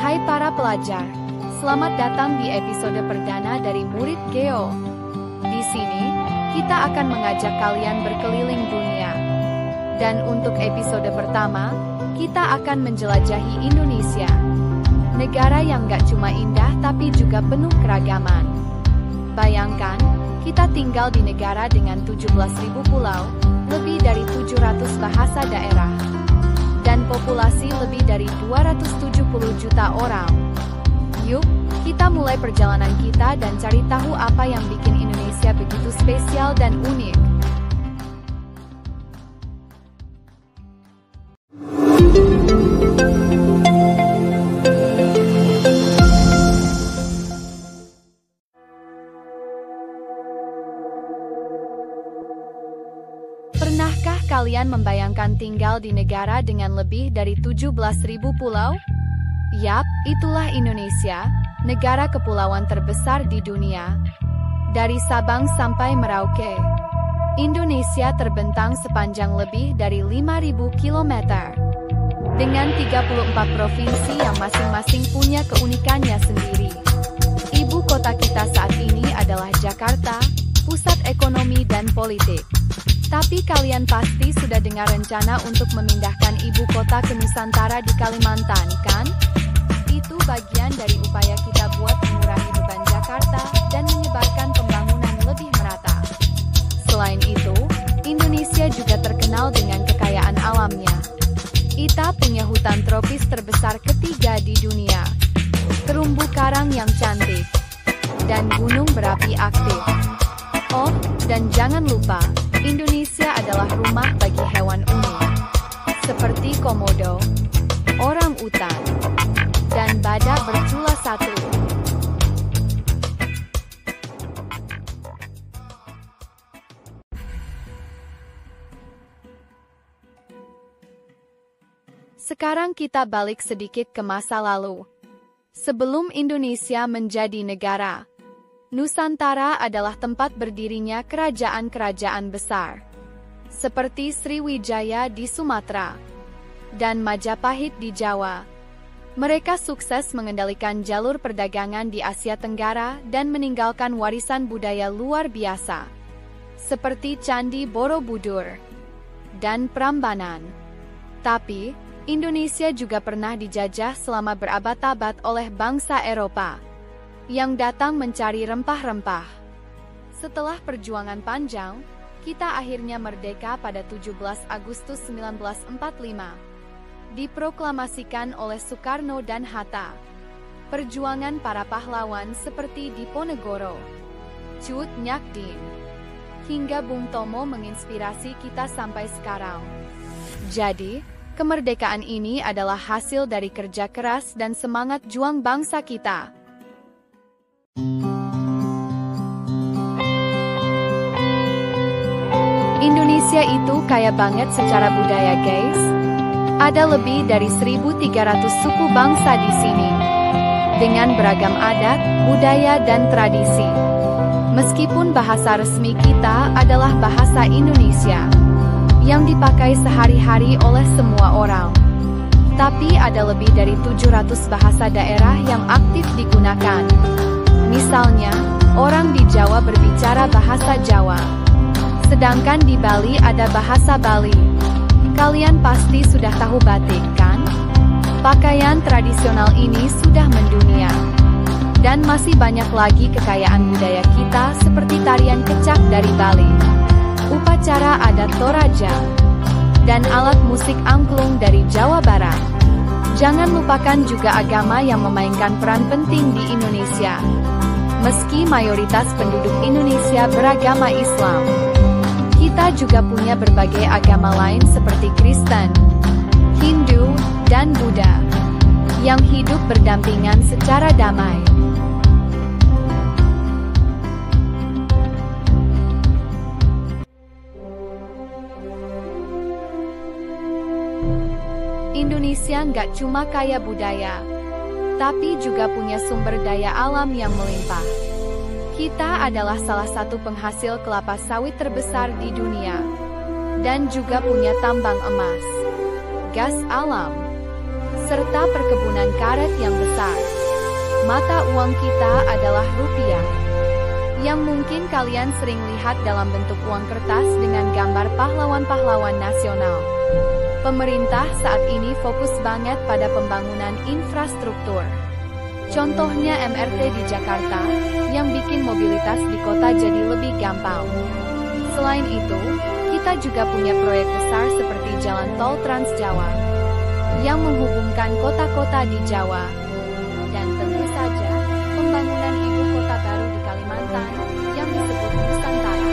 Hai para pelajar, selamat datang di episode perdana dari Murid Geo. Di sini, kita akan mengajak kalian berkeliling dunia. Dan untuk episode pertama, kita akan menjelajahi Indonesia. Negara yang gak cuma indah tapi juga penuh keragaman. Bayangkan, kita tinggal di negara dengan 17.000 pulau, lebih dari 700 bahasa daerah, dan populasi lebih dari 270 juta orang. Yuk, kita mulai perjalanan kita dan cari tahu apa yang bikin Indonesia begitu spesial dan unik. Pernahkah kalian membayangkan tinggal di negara dengan lebih dari 17.000 pulau? Yap, itulah Indonesia, negara kepulauan terbesar di dunia. Dari Sabang sampai Merauke, Indonesia terbentang sepanjang lebih dari 5.000 km. Dengan 34 provinsi yang masing-masing punya keunikannya sendiri. Ibu kota kita saat ini adalah Jakarta, pusat ekonomi dan politik. Tapi kalian pasti sudah dengar rencana untuk memindahkan ibu kota ke Nusantara di Kalimantan, kan? Itu bagian dari upaya kita buat mengurangi beban Jakarta dan menyebarkan pembangunan lebih merata. Selain itu, Indonesia juga terkenal dengan kekayaan alamnya. Kita punya hutan tropis terbesar ketiga di dunia, terumbu karang yang cantik, dan gunung berapi aktif. Oh, dan jangan lupa, Indonesia adalah rumah bagi hewan unik, seperti komodo, orang utan, dan badak bercula satu. Sekarang kita balik sedikit ke masa lalu. Sebelum Indonesia menjadi negara, Nusantara adalah tempat berdirinya kerajaan-kerajaan besar, seperti Sriwijaya di Sumatera dan Majapahit di Jawa. Mereka sukses mengendalikan jalur perdagangan di Asia Tenggara dan meninggalkan warisan budaya luar biasa, seperti Candi Borobudur dan Prambanan. Tapi, Indonesia juga pernah dijajah selama berabad-abad oleh bangsa Eropa yang datang mencari rempah-rempah. Setelah perjuangan panjang, kita akhirnya merdeka pada 17 Agustus 1945. Diproklamasikan oleh Soekarno dan Hatta. Perjuangan para pahlawan seperti Diponegoro, Cut Nyak Dien, hingga Bung Tomo menginspirasi kita sampai sekarang. Jadi, kemerdekaan ini adalah hasil dari kerja keras dan semangat juang bangsa kita. Indonesia itu kaya banget secara budaya, guys. Ada lebih dari 1.300 suku bangsa di sini, dengan beragam adat, budaya, dan tradisi. Meskipun bahasa resmi kita adalah bahasa Indonesia, yang dipakai sehari-hari oleh semua orang. Tapi ada lebih dari 700 bahasa daerah yang aktif digunakan. Misalnya, orang di Jawa berbicara bahasa Jawa, sedangkan di Bali ada bahasa Bali. Kalian pasti sudah tahu batik, kan? Pakaian tradisional ini sudah mendunia. Dan masih banyak lagi kekayaan budaya kita seperti tarian kecak dari Bali, upacara adat Toraja, dan alat musik angklung dari Jawa Barat. Jangan lupakan juga agama yang memainkan peran penting di Indonesia. Meski mayoritas penduduk Indonesia beragama Islam, kita juga punya berbagai agama lain seperti Kristen, Hindu, dan Buddha, yang hidup berdampingan secara damai. Indonesia nggak cuma kaya budaya, tapi juga punya sumber daya alam yang melimpah. Kita adalah salah satu penghasil kelapa sawit terbesar di dunia, dan juga punya tambang emas, gas alam, serta perkebunan karet yang besar. Mata uang kita adalah rupiah, yang mungkin kalian sering lihat dalam bentuk uang kertas dengan gambar pahlawan-pahlawan nasional. Pemerintah saat ini fokus banget pada pembangunan infrastruktur. Contohnya MRT di Jakarta, yang bikin mobilitas di kota jadi lebih gampang. Selain itu, kita juga punya proyek besar seperti Jalan Tol Trans Jawa, yang menghubungkan kota-kota di Jawa. Dan tentu saja, pembangunan ibu kota baru di Kalimantan, yang disebut Nusantara.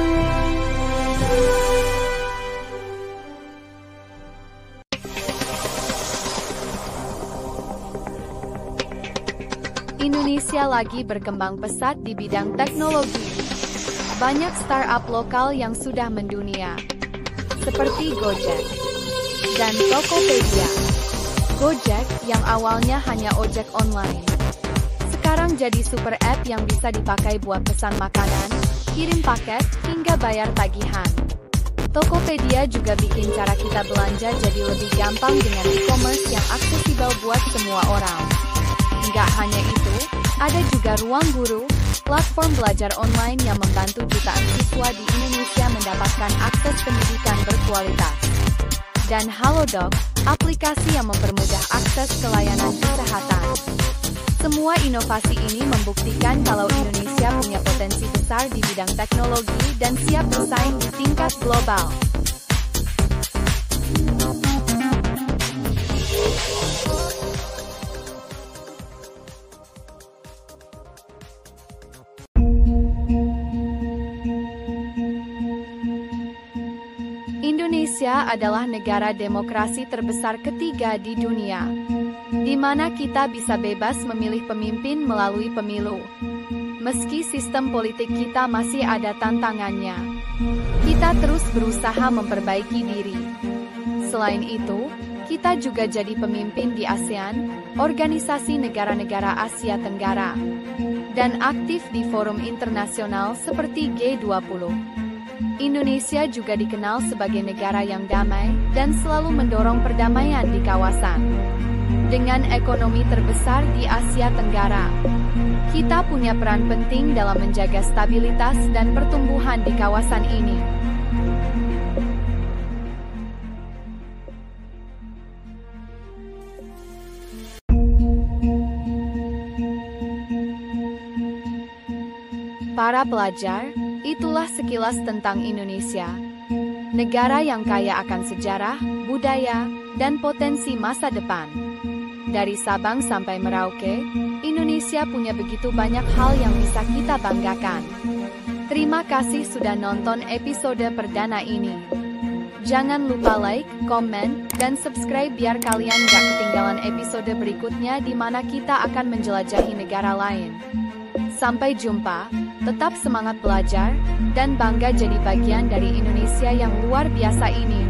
Indonesia lagi berkembang pesat di bidang teknologi. Banyak startup lokal yang sudah mendunia, seperti Gojek dan Tokopedia. Gojek yang awalnya hanya ojek online, sekarang jadi super app yang bisa dipakai buat pesan makanan, kirim paket, hingga bayar tagihan. Tokopedia juga bikin cara kita belanja jadi lebih gampang dengan e-commerce yang aksesibel buat semua orang. Nggak hanya itu, ada juga Ruang Guru, platform belajar online yang membantu jutaan siswa di Indonesia mendapatkan akses pendidikan berkualitas. Dan Halodoc, aplikasi yang mempermudah akses ke layanan kesehatan. Semua inovasi ini membuktikan kalau Indonesia punya potensi besar di bidang teknologi dan siap bersaing di tingkat global. Indonesia adalah negara demokrasi terbesar ketiga di dunia, di mana kita bisa bebas memilih pemimpin melalui pemilu. Meski sistem politik kita masih ada tantangannya, kita terus berusaha memperbaiki diri. Selain itu, kita juga jadi pemimpin di ASEAN, organisasi negara-negara Asia Tenggara, dan aktif di forum internasional seperti G20. Indonesia juga dikenal sebagai negara yang damai dan selalu mendorong perdamaian di kawasan. Dengan ekonomi terbesar di Asia Tenggara, kita punya peran penting dalam menjaga stabilitas dan pertumbuhan di kawasan ini. Para pelajar, itulah sekilas tentang Indonesia. Negara yang kaya akan sejarah, budaya, dan potensi masa depan. Dari Sabang sampai Merauke, Indonesia punya begitu banyak hal yang bisa kita banggakan. Terima kasih sudah nonton episode perdana ini. Jangan lupa like, komen, dan subscribe biar kalian gak ketinggalan episode berikutnya di mana kita akan menjelajahi negara lain. Sampai jumpa, tetap semangat belajar, dan bangga jadi bagian dari Indonesia yang luar biasa ini.